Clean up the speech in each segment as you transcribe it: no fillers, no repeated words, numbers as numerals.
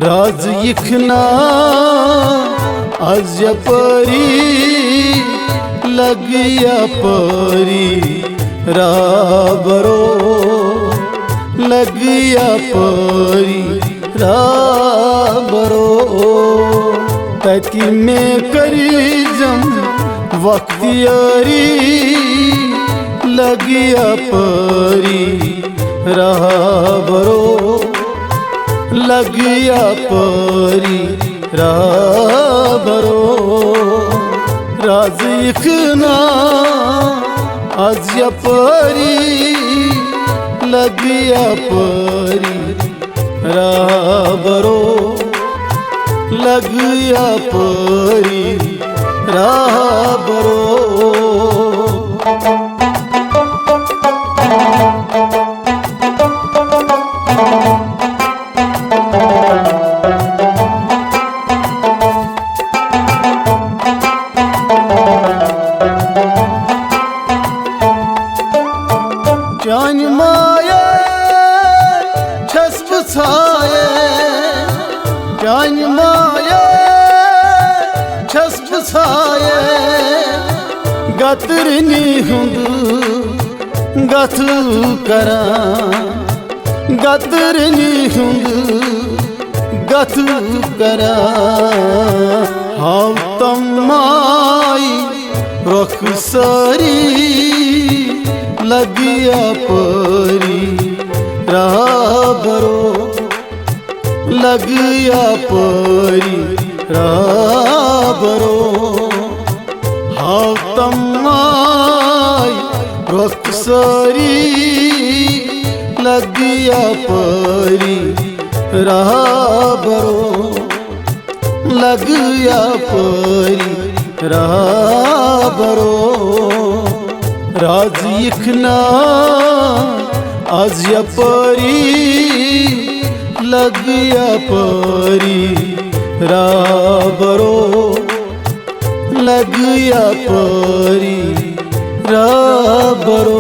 राज यखना आज परी लगिया परी राबरो लगिया परी राबरो तकी में करी जम वक्तियारी लगिया परी राबरो लगिया परी राबरो राज यखना आज परी लगिया परी राबरो लगिया परी राबरो जान माये छस बसाए जान माये छस बसाए गतरनी हुंद गत करा गतरनी हुंद गत करा हाव तमाई रुख सारी लगिया परी राबरो लगिया परी राबरो हाँ तमाई रुखसारी लगिया परी राबरो लगिया परी राबरो राज यखना आज परी लगिया परी राबरो लगिया परी राबरो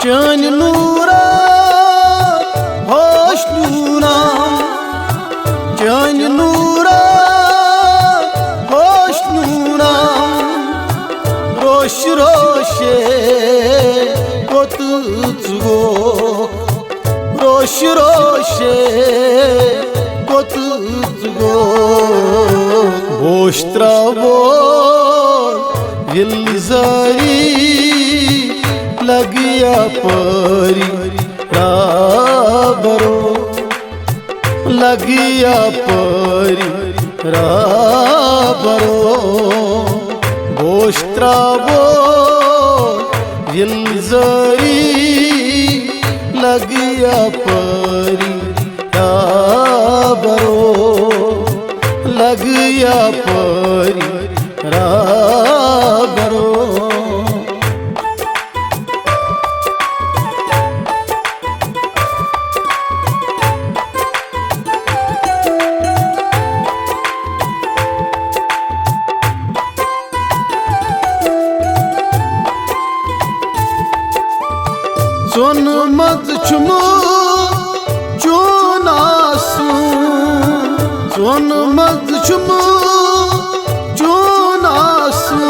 जान नूरा होश नूरा जान नूरा होश नूरा रोश रोशे कोतुगो रोश रोशे कोतुगो बोश्त्रा वो यल्जारी लगिया परी राबरो लगिया परी राबरो बोश्त्रा वो यल्जारी लगिया परी राबरो लगिया परी राबरो चोन मत चुमो चोनासू चोन मत चुमो चोनासू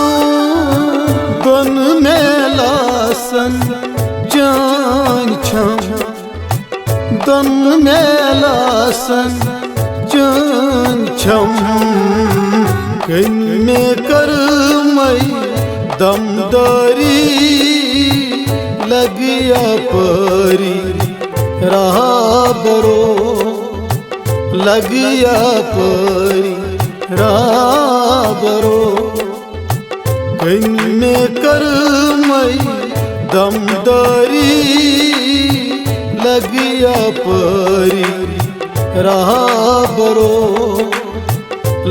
गन मेलासन जान छम गन मेलासन जान छम कन में कर मई दमदारी लगिया परी राबरो लगिया परी राबरो कन में कर मई दमदारी लगिया परी राबरो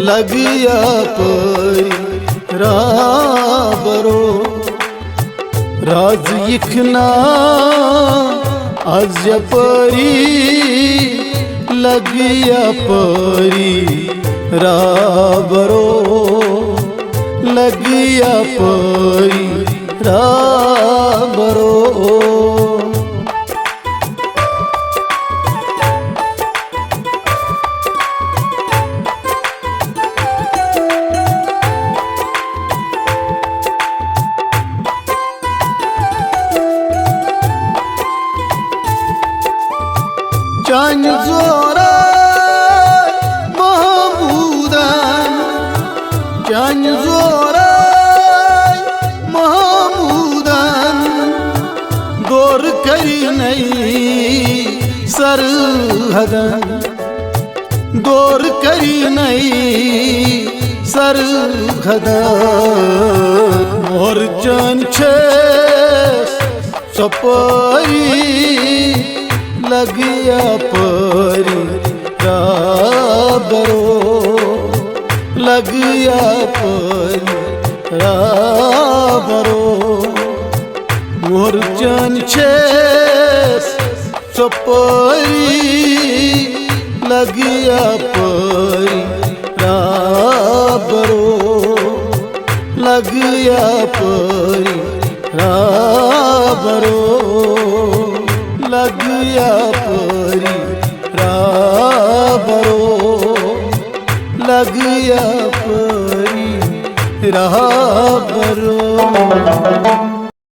लगिया परी राबरो राज यखना आज परी लगिया परी राबरो लगिया परी राबरो Can zoray Mahmudan Can zoray Mahmudan Dor kari nahi sarhadan Dor kari nahi sarhadan Mor can çes sapari लगिया परी राबरो लगिया परी राबरो मोर चन छेस सपरी लगिया परी राबरो लगिया परी राबरो लगिया परी राबरो लगिया परी राबरो